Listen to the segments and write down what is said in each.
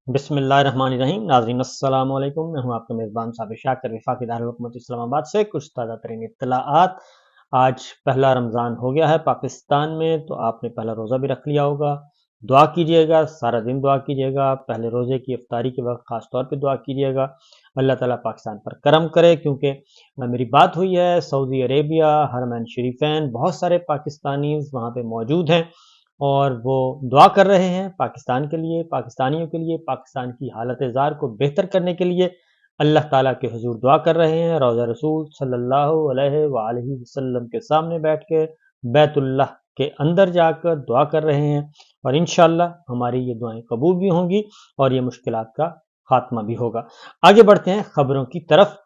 بسم اللہ الرحمن الرحیم۔ ناظرین السلام علیکم، میں ہوں آپ کا میزبان صابر شاکر وفاقی دارالحکومت اسلام آباد سے کچھ تازہ ترین اطلاعات۔ آج پہلا رمضان ہو گیا ہے پاکستان میں، تو آپ نے پہلا روزہ بھی رکھ لیا ہوگا۔ دعا کیجئے گا، سارا دن دعا کیجئے گا، پہلے روزے کی افطاری کے وقت خاص طور پہ دعا کیجئے گا اللہ تعالیٰ پاکستان پر کرم کرے، کیونکہ میری بات ہوئی ہے سعودی عربیہ حرمین شریفین، بہت سارے پاکستانیز وہاں پہ موجود ہیں اور وہ دعا کر رہے ہیں پاکستان کے لیے، پاکستانیوں کے لیے، پاکستان کی حالت زار کو بہتر کرنے کے لیے اللہ تعالیٰ کے حضور دعا کر رہے ہیں، روضہ رسول صلی اللہ علیہ وآلہ وسلم کے سامنے بیٹھ کے بیت اللہ کے اندر جا کر دعا کر رہے ہیں، اور انشاءاللہ ہماری یہ دعائیں قبول بھی ہوں گی اور یہ مشکلات کا خاتمہ بھی ہوگا۔ آگے بڑھتے ہیں خبروں کی طرف۔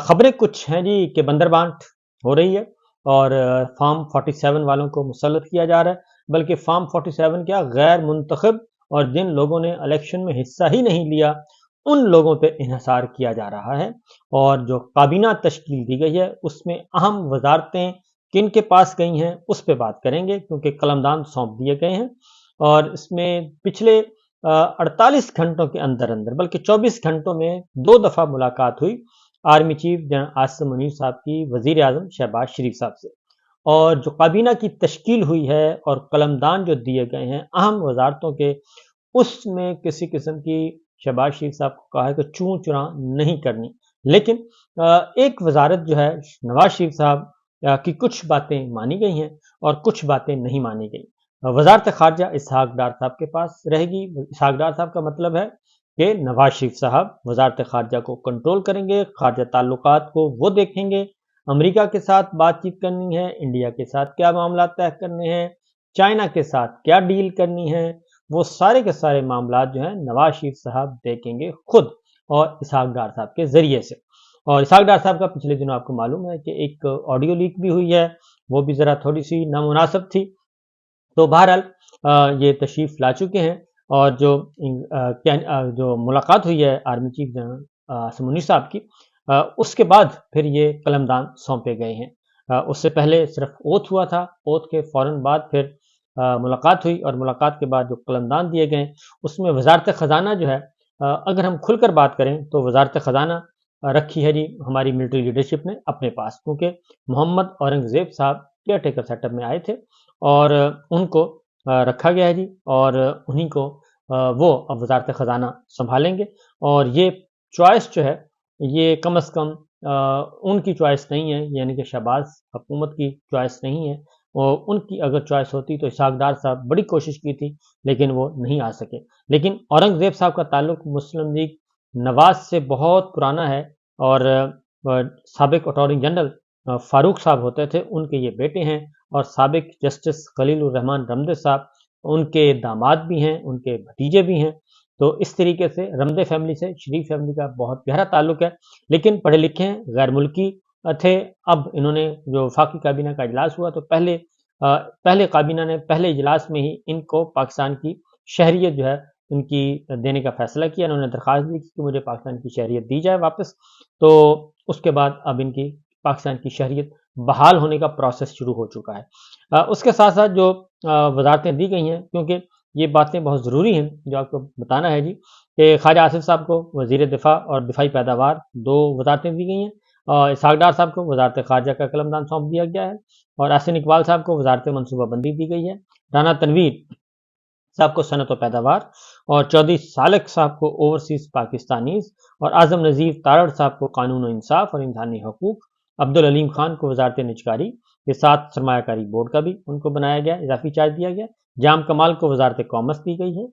خبریں کچھ ہیں جی کہ بندر بانٹ ہو رہی ہے اور فارم 47 والوں کو مسلط کیا جا رہا ہے، بلکہ فارم 47 کیا غیر منتخب اور جن لوگوں نے الیکشن میں حصہ ہی نہیں لیا ان لوگوں پہ انحصار کیا جا رہا ہے، اور جو کابینہ تشکیل دی گئی ہے اس میں اہم وزارتیں کن کے پاس گئی ہیں اس پہ بات کریں گے، کیونکہ قلمدان سونپ دیے گئے ہیں اور اس میں پچھلے 48 گھنٹوں کے اندر اندر بلکہ 24 گھنٹوں میں 2 دفعہ ملاقات ہوئی army chief general Asim Munir صاحب کی وزیر اعظم شہباز شریف صاحب سے، اور جو کابینہ کی تشکیل ہوئی ہے اور قلمدان جو دیے گئے ہیں اہم وزارتوں کے، اس میں کسی قسم کی شہباز شریف صاحب کو کہا ہے کہ چوں چراں نہیں کرنی، لیکن ایک وزارت جو ہے نواز شریف صاحب کی کچھ باتیں مانی گئی ہیں اور کچھ باتیں نہیں مانی گئی۔ وزارت خارجہ اسحاق ڈار صاحب کے پاس رہے گی۔ اسحاق ڈار صاحب کا مطلب ہے کہ نواز شریف صاحب وزارت خارجہ کو کنٹرول کریں گے، خارجہ تعلقات کو وہ دیکھیں گے، امریکہ کے ساتھ بات چیت کرنی ہے، انڈیا کے ساتھ کیا معاملات طے کرنے ہیں، چائنا کے ساتھ کیا ڈیل کرنی ہے، وہ سارے کے سارے معاملات جو ہیں نواز شریف صاحب دیکھیں گے خود اور اسحاق ڈار صاحب کے ذریعے سے۔ اور اسحاق ڈار صاحب کا پچھلے دنوں آپ کو معلوم ہے کہ ایک آڈیو لیک بھی ہوئی ہے، وہ بھی ذرا تھوڑی سی نامناسب تھی، تو بہرحال یہ تشریف لا چکے ہیں، اور جو ملاقات ہوئی ہے army chief general Asim Munir صاحب کی، اس کے بعد پھر یہ قلمدان سونپے گئے ہیں۔ اس سے پہلے صرف اوتھ ہوا تھا، اوتھ کے فوراً بعد پھر ملاقات ہوئی، اور ملاقات کے بعد جو قلمدان دیے گئے اس میں وزارت خزانہ جو ہے، اگر ہم کھل کر بات کریں تو وزارت خزانہ رکھی ہے جی ہماری ملٹری لیڈرشپ نے اپنے پاس، کیونکہ محمد اورنگزیب صاحب کیئر ٹیکر سیٹ اپ میں آئے تھے اور ان کو رکھا گیا ہے جی، اور انہی کو وہ اب وزارت خزانہ سنبھالیں گے، اور یہ چوائس جو ہے یہ کم از کم ان کی چوائس نہیں ہے، یعنی کہ شہباز حکومت کی چوائس نہیں ہے، اور ان کی اگر چوائس ہوتی تو اسحاق ڈار صاحب بڑی کوشش کی تھی لیکن وہ نہیں آ سکے۔ لیکن اورنگزیب صاحب کا تعلق مسلم لیگ نواز سے بہت پرانا ہے، اور سابق اٹارنی جنرل فاروق صاحب ہوتے تھے، ان کے یہ بیٹے ہیں، اور سابق جسٹس خلیل الرحمان رمدے صاحب ان کے داماد بھی ہیں، ان کے بھتیجے بھی ہیں، تو اس طریقے سے رمدے فیملی سے شریف فیملی کا بہت گہرا تعلق ہے، لیکن پڑھے لکھے ہیں، غیر ملکی تھے۔ اب انہوں نے جو وفاقی کابینہ کا اجلاس ہوا تو پہلے کابینہ نے پہلے اجلاس میں ہی ان کو پاکستان کی شہریت جو ہے ان کی دینے کا فیصلہ کیا، انہوں نے درخواست دی کہ مجھے پاکستان کی شہریت دی جائے واپس، تو اس کے بعد اب ان کی پاکستان کی شہریت بحال ہونے کا پروسیس شروع ہو چکا ہے۔ اس کے ساتھ ساتھ جو وزارتیں دی گئی ہیں، کیونکہ یہ باتیں بہت ضروری ہیں جو آپ کو بتانا ہے جی، کہ خواجہ آصف صاحب کو وزیر دفاع اور دفاعی پیداوار 2 وزارتیں دی گئی ہیں، اور اسحاق ڈار صاحب کو وزارت خارجہ کا قلمدان سونپ دیا گیا ہے، اور احسن اقبال صاحب کو وزارت منصوبہ بندی دی گئی ہے، رانا تنویر صاحب کو صنعت و پیداوار، اور چودھری سالک صاحب کو اوورسیز پاکستانیز، اور اعظم نذیر تارڑ صاحب کو قانون و انصاف اور انسانی حقوق، عبدالعلیم خان کو وزارت نجکاری کے ساتھ سرمایہ کاری بورڈ کا بھی ان کو بنایا گیا، اضافی چارج دیا گیا، جام کمال کو وزارت کامرس دی گئی ہے،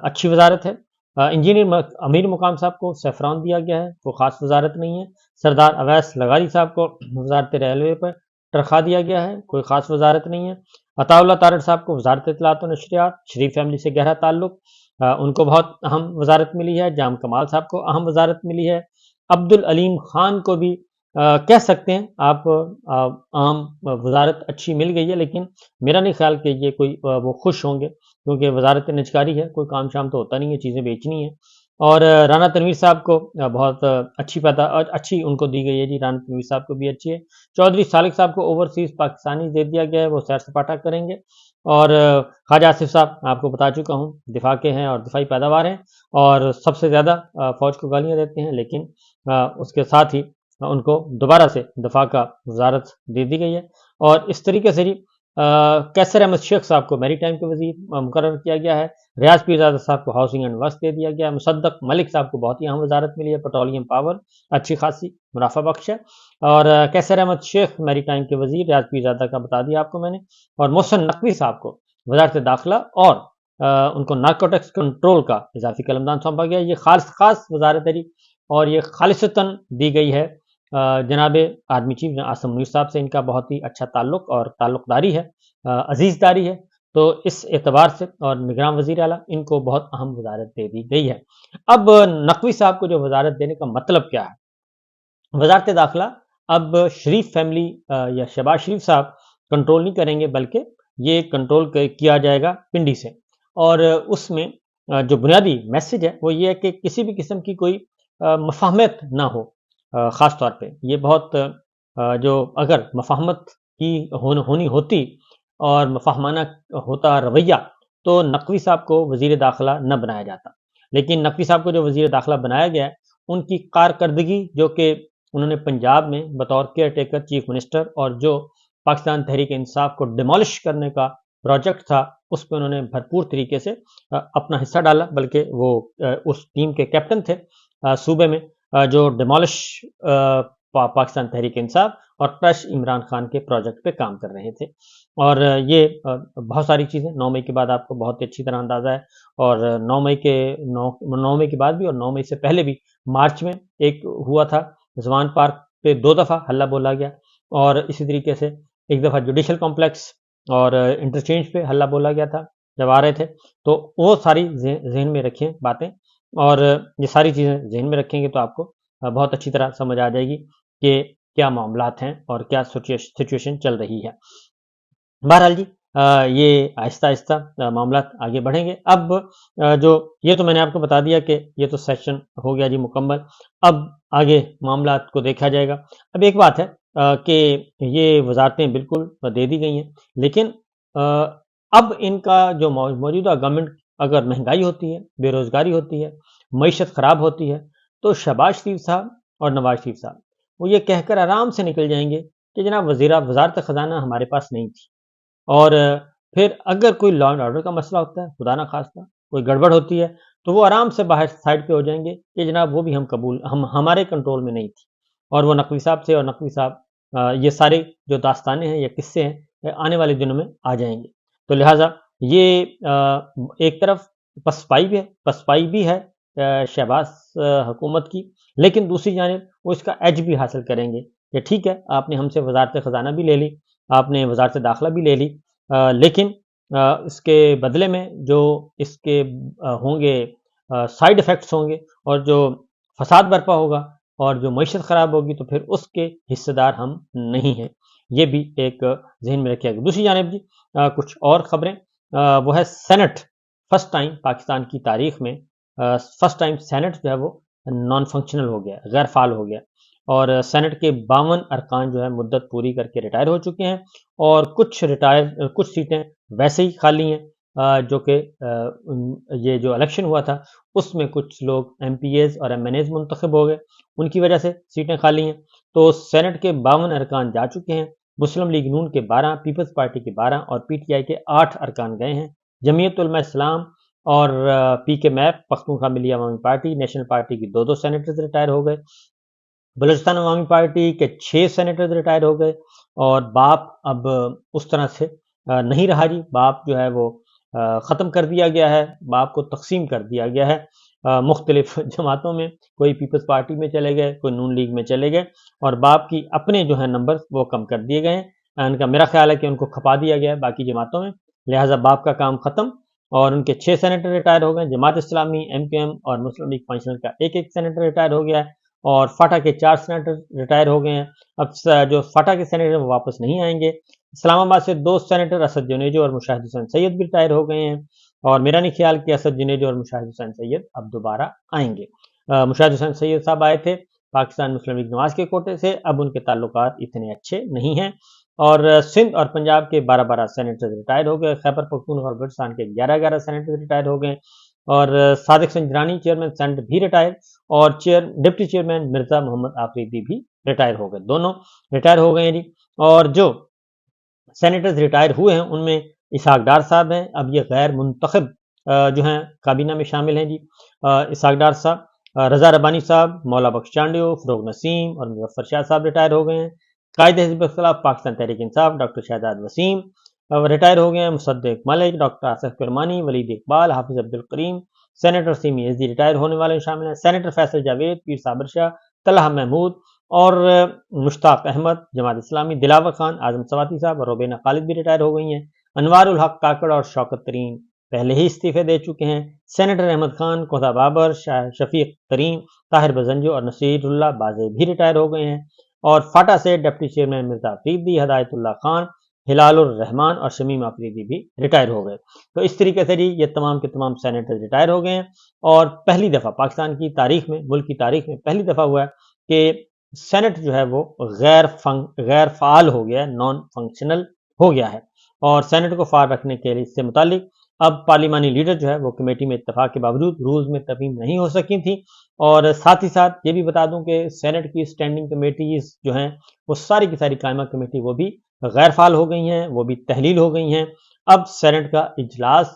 اچھی وزارت ہے، انجینئر امیر مقام صاحب کو سیفران دیا گیا ہے، کوئی خاص وزارت نہیں ہے، سردار اویس لغاری صاحب کو وزارت ریلوے پر ترخواہ دیا گیا ہے، کوئی خاص وزارت نہیں ہے، عطا اللہ تارڑ صاحب کو وزارت اطلاعات و نشریات، شریف فیملی سے گہرا تعلق، ان کو بہت اہم وزارت ملی ہے، جام کمال صاحب کو اہم وزارت ملی ہے، عبدالعلیم خان کو بھی کہہ سکتے ہیں آپ عام وزارت اچھی مل گئی ہے، لیکن میرا نہیں خیال کہ یہ کوئی وہ خوش ہوں گے، کیونکہ وزارت نجکاری ہے، کوئی کام شام تو ہوتا نہیں ہے، چیزیں بیچنی ہیں، اور رانا تنویر صاحب کو بہت اچھی ان کو دی گئی ہے جی، رانا تنویر صاحب کو بھی اچھی ہے، چودھری سالک صاحب کو اوورسیز پاکستانی دے دیا گیا ہے، وہ سیر سپاٹا کریں گے، اور خواجہ آصف صاحب آپ کو بتا چکا ہوں دفاع کے ہیں اور دفاعی پیداوار ہیں اور سب سے زیادہ فوج کو گالیاں دیتے ہیں، لیکن اس کے ساتھ ہی ان کو دوبارہ سے دفاع کا وزارت دے دی گئی ہے۔ اور اس طریقے سے جی کیسر احمد شیخ صاحب کو میری ٹائم کے وزیر مقرر کیا گیا ہے، ریاض پیرزادہ صاحب کو ہاؤسنگ اینڈ ورکس دے دیا گیا ہے، مصدق ملک صاحب کو بہت ہی اہم وزارت ملی ہے، پیٹرولیم پاور اچھی خاصی منافع بخش ہے، اور کیسر احمد شیخ میری ٹائم کے وزیر، ریاض پیرزادہ کا بتا دیا آپ کو میں نے، اور محسن نقوی صاحب کو وزارت داخلہ اور ان کو نارکوٹکس کنٹرول کا اضافی قلمدان سونپا گیا۔ یہ خاص وزارت ہے جی، اور یہ خالصتاً دی گئی ہے جناب آرمی چیف عاصم منیر صاحب سے، ان کا بہت ہی اچھا تعلق اور تعلق داری ہے، عزیز داری ہے، تو اس اعتبار سے، اور نگراں وزیر اعلیٰ ان کو بہت اہم وزارت دے دی گئی ہے۔ اب نقوی صاحب کو جو وزارت دینے کا مطلب کیا ہے؟ وزارت داخلہ اب شریف فیملی یا شہباز شریف صاحب کنٹرول نہیں کریں گے، بلکہ یہ کنٹرول کیا جائے گا پنڈی سے، اور اس میں جو بنیادی میسج ہے وہ یہ ہے کہ کسی بھی قسم کی کوئی مفاہمت نہ ہو، خاص طور پہ یہ بہت جو اگر مفاہمت کی ہونی ہوتی اور مفاہمانہ ہوتا رویہ تو نقوی صاحب کو وزیر داخلہ نہ بنایا جاتا، لیکن نقوی صاحب کو جو وزیر داخلہ بنایا گیا ہے ان کی کارکردگی جو کہ انہوں نے پنجاب میں بطور کیئر ٹیکر چیف منسٹر، اور جو پاکستان تحریک انصاف کو ڈیمولش کرنے کا پروجیکٹ تھا اس پہ انہوں نے بھرپور طریقے سے اپنا حصہ ڈالا، بلکہ وہ اس ٹیم کے کیپٹن تھے صوبے میں جو ڈیمولش پاکستان تحریک انصاف اور کرش عمران خان کے پروجیکٹ پہ کام کر رہے تھے۔ اور یہ بہت ساری چیزیں 9 مئی کے بعد آپ کو بہت اچھی طرح اندازہ ہے، اور 9 مئی کے بعد بھی، اور 9 مئی سے پہلے بھی مارچ میں ایک ہوا تھا، زوان پارک پہ 2 دفعہ حلہ بولا گیا، اور اسی طریقے سے ایک دفعہ جوڈیشل کمپلیکس اور انٹرچینج پہ حلہ بولا گیا تھا جب آ رہے تھے، تو وہ ساری ذہن میں رکھیں باتیں، اور یہ ساری چیزیں ذہن میں رکھیں گے تو آپ کو بہت اچھی طرح سمجھ آ جائے گی کہ کیا معاملات ہیں اور کیا سچویشن چل رہی ہے۔ بہرحال جی یہ آہستہ آہستہ معاملات آگے بڑھیں گے۔ اب جو یہ تو میں نے آپ کو بتا دیا کہ یہ تو سیشن ہو گیا جی مکمل، اب آگے معاملات کو دیکھا جائے گا۔ اب ایک بات ہے کہ یہ وزارتیں بالکل دے دی گئی ہیں، لیکن اب ان کا جو موجودہ گورنمنٹ اگر مہنگائی ہوتی ہے، بے روزگاری ہوتی ہے، معیشت خراب ہوتی ہے، تو شہباز شریف صاحب اور نواز شریف صاحب وہ یہ کہہ کر آرام سے نکل جائیں گے کہ جناب وزارت خزانہ ہمارے پاس نہیں تھی، اور پھر اگر کوئی لا اینڈ آرڈر کا مسئلہ ہوتا ہے، خدا نہ خواستہ کوئی گڑبڑ ہوتی ہے، تو وہ آرام سے باہر سائڈ پہ ہو جائیں گے کہ جناب وہ بھی ہمارے کنٹرول میں نہیں تھی، اور وہ نقوی صاحب سے اور نقوی صاحب یہ سارے جو داستانیں ہیں یا قصے ہیں آنے والے دنوں میں آ جائیں گے۔ تو لہٰذا یہ ایک طرف پسپائی بھی ہے شہباز حکومت کی، لیکن دوسری جانب وہ اس کا ایج بھی حاصل کریں گے کہ ٹھیک ہے آپ نے ہم سے وزارت خزانہ بھی لے لی، آپ نے وزارت داخلہ بھی لے لی، لیکن اس کے بدلے میں جو اس کے ہوں گے سائیڈ ایفیکٹس ہوں گے، اور جو فساد برپا ہوگا اور جو معیشت خراب ہوگی، تو پھر اس کے حصے دار ہم نہیں ہیں، یہ بھی ایک ذہن میں رکھیے گا۔ دوسری جانب جی کچھ اور خبریں، وہ ہے سینٹ، فرسٹ ٹائم پاکستان کی تاریخ میں فرسٹ ٹائم سینٹ جو ہے وہ نان فنکشنل ہو گیا، غیر فعال ہو گیا، اور سینٹ کے 52 ارکان جو ہے مدت پوری کر کے ریٹائر ہو چکے ہیں، اور کچھ سیٹیں ویسے ہی خالی ہیں، جو کہ یہ جو الیکشن ہوا تھا اس میں کچھ لوگ ایم پی ایز اور ایم این ایز منتخب ہو گئے، ان کی وجہ سے سیٹیں خالی ہیں، تو سینٹ کے 52 ارکان جا چکے ہیں، مسلم لیگ نون کے 12، پیپلز پارٹی کے 12 اور پی ٹی آئی کے 8 ارکان گئے ہیں، جمعیت علماء اسلام اور پی کے میپ پختونخوا ملی عوامی پارٹی نیشنل پارٹی کی 2 سینیٹرز ریٹائر ہو گئے، بلوچستان عوامی پارٹی کے 6 سینیٹرز ریٹائر ہو گئے، اور باپ اب اس طرح سے نہیں رہا جی، باپ جو ہے وہ ختم کر دیا گیا ہے، باپ کو تقسیم کر دیا گیا ہے مختلف جماعتوں میں، کوئی پیپلز پارٹی میں چلے گئے، کوئی نون لیگ میں چلے گئے، اور باپ کی اپنے جو ہیں نمبر وہ کم کر دیے گئے ہیں، ان کا میرا خیال ہے کہ ان کو کھپا دیا گیا ہے باقی جماعتوں میں، لہٰذا باپ کا کام ختم، اور ان کے 6 سینیٹر ریٹائر ہو گئے، Jamaat Islami, M Q M اور مسلم لیگ فنکشنل کا ایک سینیٹر ریٹائر ہو گیا ہے، اور فاٹا کے 4 سینیٹر ریٹائر ہو گئے ہیں، اب جو فاٹا کے سینیٹر وہ واپس نہیں آئیں گے، اسلام آباد سے 2 سینیٹر اسد جنیجو اور مشاہد حسین سید بھی ریٹائر ہو گئے ہیں، اور میرا نہیں خیال کہ اسد جنیجو اور مشاہد حسین سید اب دوبارہ آئیں گے۔ مشاہد حسین سید صاحب آئے تھے پاکستان مسلم لیگ نواز کے کوٹے سے، اب ان کے تعلقات اتنے اچھے نہیں ہیں، اور سندھ اور پنجاب کے 12 سینیٹرز ریٹائر ہو گئے، خیبر پختونخوا اور بلوچستان کے 11 سینیٹرز ریٹائر ہو گئے، اور صادق سنجرانی چیئرمین سینٹ بھی ریٹائر، اور ڈپٹی چیئرمین مرزا محمد آفریدی بھی ریٹائر ہو گئے، دونوں ریٹائر ہو گئے ہیں جی۔ اور جو سینیٹرز ریٹائر ہوئے ہیں ان میں اسحاق ڈار صاحب ہیں، اب یہ غیر منتخب جو ہیں کابینہ میں شامل ہیں جی۔ اسحاق ڈار صاحب، رضا ربانی صاحب، مولا بخش چانڈیو، فروغ نسیم اور مظفر شاہ صاحب ریٹائر ہو گئے ہیں۔ قائد حزب اختلاف پاکستان تحریک انصاف ڈاکٹر شہزاد وسیم ریٹائر ہو گئے ہیں۔ Musadiq Malik, doctor Asif Kirmani, Waleed Iqbal, Hafiz Abdul Karim, senator Seemi Ezdi retire ہونے والے شامل ہیں۔ سینیٹر فیصل جاوید، پیر صابر شاہ، طلحہ محمود اور مشتاق احمد، جماعت اسلامی، دلاور خان، اعظم سواتی صاحب اور روبینہ خالد بھی ریٹائر ہو گئی ہیں۔ انوار الحق کاکڑ اور شوکت ترین پہلے ہی استعفے دے چکے ہیں۔ سینیٹر احمد خان، کوثر بابر، شفیق کریم، طاہر بزنجو اور نصیر اللہ بازے بھی ریٹائر ہو گئے ہیں۔ اور فاٹا سے ڈپٹی چیئرمین مرزا آفریدی، ہدایت اللہ خان، ہلال الرحمان اور شمیم آفریدی بھی ریٹائر ہو گئے۔ تو اس طریقے سے جی یہ تمام کے تمام سینیٹر ریٹائر ہو گئے ہیں، اور پہلی دفعہ پاکستان کی تاریخ میں، ملک کی تاریخ میں پہلی دفعہ ہوا ہے کہ سینٹ جو ہے وہ غیر فعال ہو گیا ہے، نان فنکشنل ہو گیا ہے، اور سینٹ کو فعال رکھنے کے لیے اس سے متعلق اب پارلیمانی لیڈر جو ہے وہ کمیٹی میں اتفاق کے باوجود رولز میں ترمیم نہیں ہو سکی تھی۔ اور ساتھ ہی ساتھ یہ بھی بتا دوں کہ سینٹ کی اسٹینڈنگ کمیٹیز جو ہیں وہ ساری کی ساری قائمہ کمیٹی وہ بھی غیر فعال ہو گئی ہیں، وہ بھی تحلیل ہو گئی ہیں۔ اب سینٹ کا اجلاس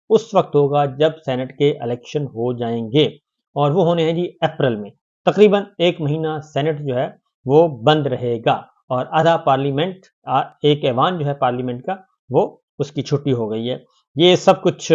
اس وقت ہوگا جب سینٹ کے الیکشن ہو جائیں گے، اور وہ ہونے ہیں جی اپریل میں۔ تقریباً 1 مہینہ سینٹ جو ہے وہ بند رہے گا، اور آدھا پارلیمنٹ، ایک ایوان جو ہے پارلیمنٹ کا وہ اس کی چھٹی ہو گئی ہے۔ یہ سب کچھ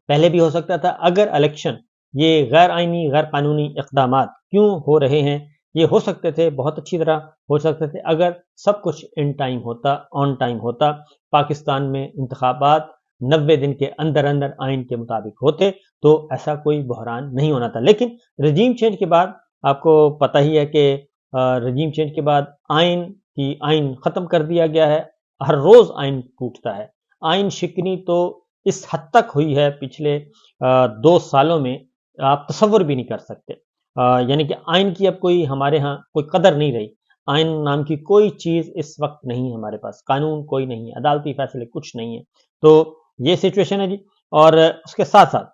پہلے بھی ہو سکتا تھا اگر الیکشن، یہ غیر آئینی غیر قانونی اقدامات کیوں ہو رہے ہیں، یہ ہو سکتے تھے، بہت اچھی طرح ہو سکتے تھے اگر سب کچھ ان ٹائم ہوتا، آن ٹائم ہوتا، پاکستان میں انتخابات 90 دن کے اندر اندر آئین کے مطابق ہوتے تو ایسا کوئی بحران نہیں ہونا تھا۔ لیکن رجیم چینج کے بعد آپ کو پتہ ہی ہے کہ رجیم چینج کے بعد آئین ختم کر دیا گیا ہے، ہر روز آئین ٹوٹتا ہے۔ آئین شکنی تو اس حد تک ہوئی ہے پچھلے 2 سالوں میں، آپ تصور بھی نہیں کر سکتے۔ یعنی کہ آئین کی اب کوئی ہمارے ہاں کوئی قدر نہیں رہی، آئین نام کی کوئی چیز اس وقت نہیں ہے ہمارے پاس، قانون کوئی نہیں ہے، عدالتی فیصلے کچھ نہیں ہے۔ تو یہ سچویشن ہے جی۔ اور اس کے ساتھ ساتھ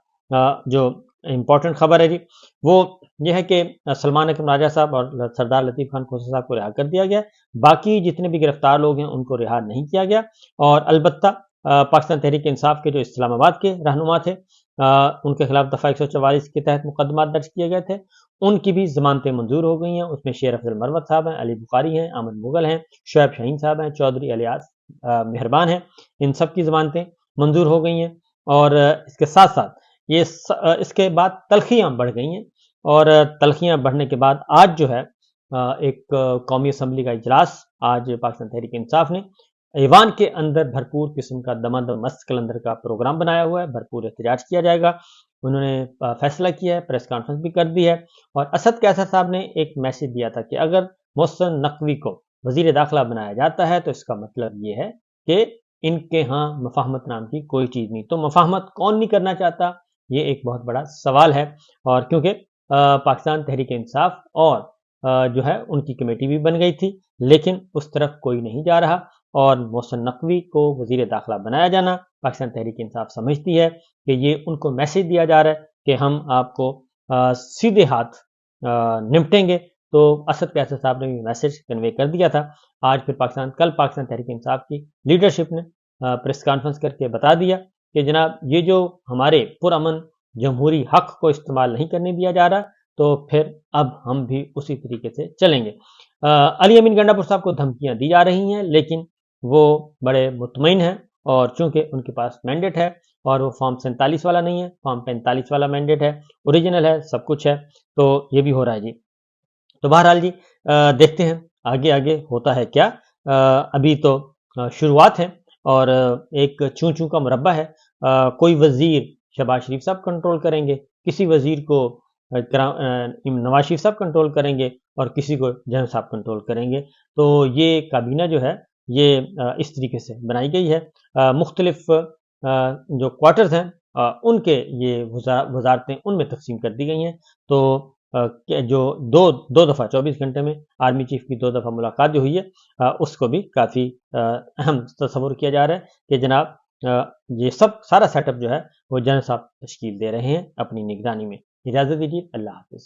جو امپورٹنٹ خبر ہے جی وہ یہ ہے کہ سلمان اکرم راجہ صاحب اور سردار لطیف خان کھوسہ صاحب کو رہا کر دیا گیا، باقی جتنے بھی گرفتار لوگ ہیں ان کو رہا نہیں کیا گیا، اور البتہ پاکستان تحریک انصاف کے جو اسلام آباد کے رہنما تھے ان کے خلاف دفعہ 144 کے تحت مقدمات درج کیے گئے تھے، ان کی بھی ضمانتیں منظور ہو گئی ہیں۔ اس میں شیر افضل مروت صاحب ہیں، علی بخاری ہیں، احمد مغل ہیں، شعیب شاہین صاحب ہیں، چودھری الیاس مہربان ہیں، ان سب کی ضمانتیں منظور ہو گئی ہیں۔ اور اس کے ساتھ ساتھ اس کے بعد تلخیاں بڑھ گئی ہیں، اور تلخیاں بڑھنے کے بعد آج جو ہے ایک قومی اسمبلی کا اجلاس آج پاکستان تحریک انصاف نے ایوان کے اندر بھرپور قسم کا دمادم مست کلندر کا پروگرام بنایا ہوا ہے، بھرپور احتجاج کیا جائے گا۔ انہوں نے فیصلہ کیا ہے، پریس کانفرنس بھی کر دی ہے، اور اسد کیسر صاحب نے ایک میسج دیا تھا کہ اگر محسن نقوی کو وزیر داخلہ بنایا جاتا ہے تو اس کا مطلب یہ ہے کہ ان کے ہاں مفاہمت نام کی کوئی چیز نہیں۔ تو مفاہمت کون نہیں کرنا چاہتا، یہ ایک بہت بڑا سوال ہے، اور کیونکہ پاکستان تحریک انصاف اور جو ہے ان کی کمیٹی بھی بن گئی تھی، لیکن اس طرف کوئی نہیں جا رہا، اور محسن نقوی کو وزیر داخلہ بنایا جانا پاکستان تحریک انصاف سمجھتی ہے کہ یہ ان کو میسج دیا جا رہا ہے کہ ہم آپ کو سیدھے ہاتھ نمٹیں گے۔ تو اسد کیسر صاحب نے بھی میسج کنوے کر دیا تھا۔ آج پھر کل پاکستان تحریک انصاف کی لیڈرشپ نے پریس کانفرنس کر کے بتا دیا کہ جناب یہ جو ہمارے پرامن جمہوری حق کو استعمال نہیں کرنے دیا جا رہا، تو پھر اب ہم بھی اسی طریقے سے چلیں گے۔ علی امین گنڈا پور صاحب کو دھمکیاں دی جا رہی ہیں، لیکن وہ بڑے مطمئن ہیں، اور چونکہ ان کے پاس مینڈیٹ ہے، اور وہ فارم 47 والا نہیں ہے، فارم 45 والا مینڈیٹ ہے، اوریجنل ہے، سب کچھ ہے، تو یہ بھی ہو رہا ہے جی۔ تو بہرحال جی دیکھتے ہیں آگے ہوتا ہے کیا۔ ابھی تو شروعات ہے، اور ایک چوں چوں کا مربع ہے۔ کوئی وزیر شہباز شریف صاحب کنٹرول کریں گے، کسی وزیر کو نواز شریف صاحب کنٹرول کریں گے، اور کسی کو جہاں صاحب کنٹرول کریں گے۔ تو یہ کابینہ جو ہے یہ اس طریقے سے بنائی گئی ہے، مختلف جو کوارٹرز ہیں ان کے یہ وزارتیں ان میں تقسیم کر دی گئی ہیں۔ تو کہ جو دو دفعہ 24 گھنٹے میں آرمی چیف کی 2 دفعہ ملاقات جو ہوئی ہے، اس کو بھی کافی اہم تصور کیا جا رہا ہے کہ جناب یہ سارا سیٹ اپ جو ہے وہ جنرل صاحب تشکیل دے رہے ہیں اپنی نگرانی میں۔ اجازت دیجیے، اللہ حافظ۔